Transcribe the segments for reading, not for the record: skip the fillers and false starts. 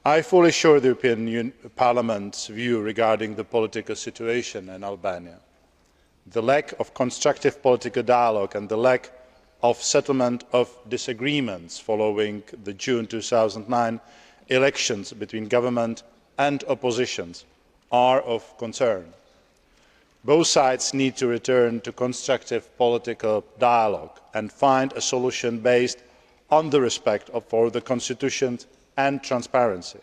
I fully share the European Parliament's view regarding the political situation in Albania. The lack of constructive political dialogue and the lack of settlement of disagreements following the June 2009 elections between government and opposition are of concern. Both sides need to return to constructive political dialogue and find a solution based on respect for the constitution and transparency.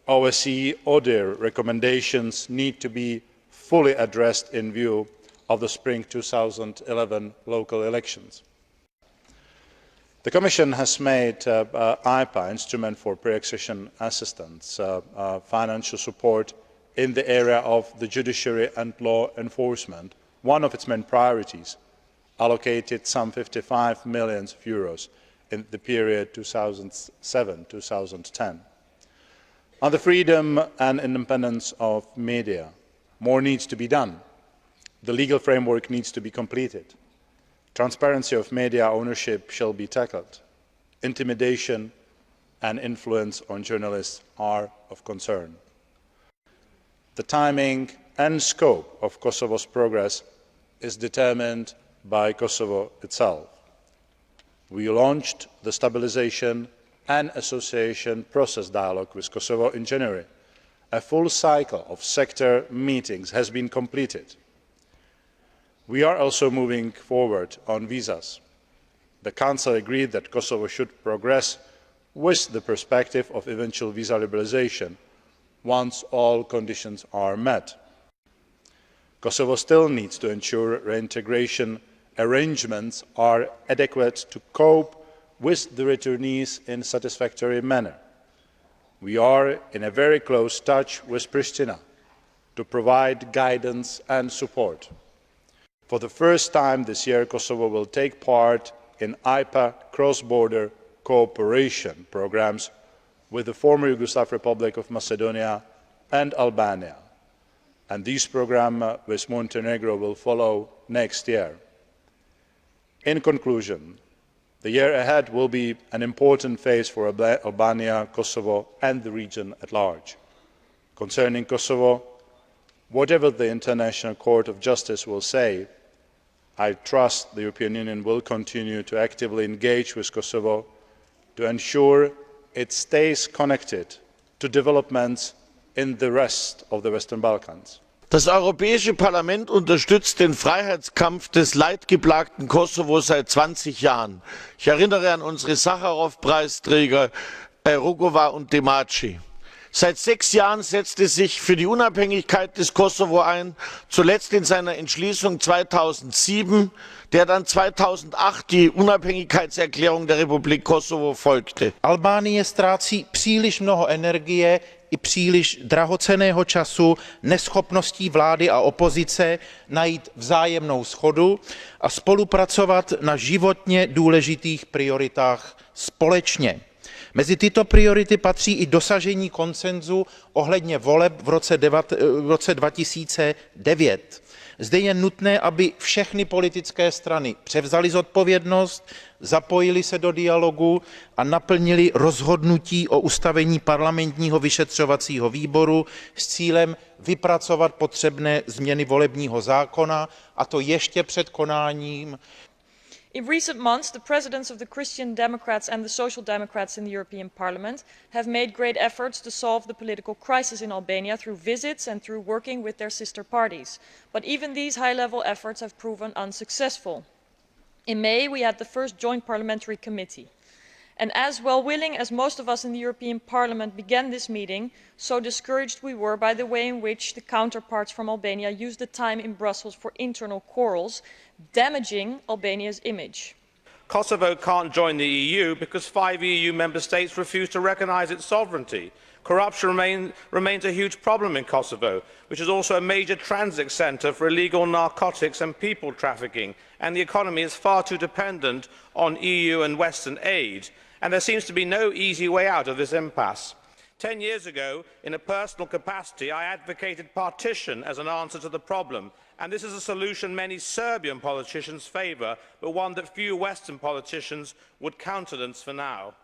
OSCE ODIHR recommendations need to be fully addressed in view of the spring 2011 local elections. The Commission has made IPA, Instrument for Pre-Accession Assistance, financial support in the area of the judiciary and law enforcement, one of its main priorities, allocated some €55 million in the period 2007-2010. On the freedom and independence of media, more needs to be done. The legal framework needs to be completed. Transparency of media ownership shall be tackled. Intimidation and influence on journalists are of concern. The timing and scope of Kosovo's progress is determined by Kosovo itself. We launched the Stabilisation and Association Process dialogue with Kosovo in January. A full cycle of sector meetings has been completed. We are also moving forward on visas. The Council agreed that Kosovo should progress with the perspective of eventual visa liberalisation once all conditions are met. Kosovo still needs to ensure reintegration arrangements are adequate to cope with the returnees in a satisfactory manner. We are in a very close touch with Pristina to provide guidance and support. For the first time this year, Kosovo will take part in IPA cross-border cooperation programmes with the former Yugoslav Republic of Macedonia and Albania, and this programme with Montenegro will follow next year. In conclusion, the year ahead will be an important phase for Albania, Kosovo and the region at large. Concerning Kosovo, whatever the International Court of Justice will say, I trust the European Union will continue to actively engage with Kosovo to ensure it stays connected to developments in the rest of the Western Balkans. Das Europäische Parlament unterstützt den Freiheitskampf des leidgeplagten Kosovo seit 20 Jahren. Ich erinnere an unsere Sacharow-Preisträger Rugova und Demaci. Seit 6 Jahren setzte er sich für die Unabhängigkeit des Kosovo ein, zuletzt in seiner Entschließung 2007, der dann 2008 die Unabhängigkeitserklärung der Republik Kosovo folgte. Albánie ztrácí příliš mnoho energie i příliš drahocenného času neschopností vlády a opozice najít vzájemnou shodu a spolupracovat na životně důležitých prioritách společně. Mezi tyto priority patří i dosažení konsenzu ohledně voleb v roce 2009. Zde je nutné, aby všechny politické strany převzaly zodpovědnost, zapojily se do dialogu a naplnily rozhodnutí o ustavení parlamentního vyšetřovacího výboru s cílem vypracovat potřebné změny volebního zákona, a to ještě před konáním. In recent months, the presidents of the Christian Democrats and the Social Democrats in the European Parliament have made great efforts to solve the political crisis in Albania through visits and through working with their sister parties. But even these high-level efforts have proven unsuccessful. In May, we had the first joint parliamentary committee. And as well-willing as most of us in the European Parliament began this meeting, so discouraged we were by the way in which the counterparts from Albania used the time in Brussels for internal quarrels, damaging Albania's image. Kosovo can't join the EU because 5 EU member states refuse to recognise its sovereignty. Corruption remains a huge problem in Kosovo, which is also a major transit centre for illegal narcotics and people trafficking, and the economy is far too dependent on EU and Western aid. And there seems to be no easy way out of this impasse. 10 years ago, in a personal capacity, I advocated partition as an answer to the problem, and this is a solution many Serbian politicians favour, but one that few Western politicians would countenance for now.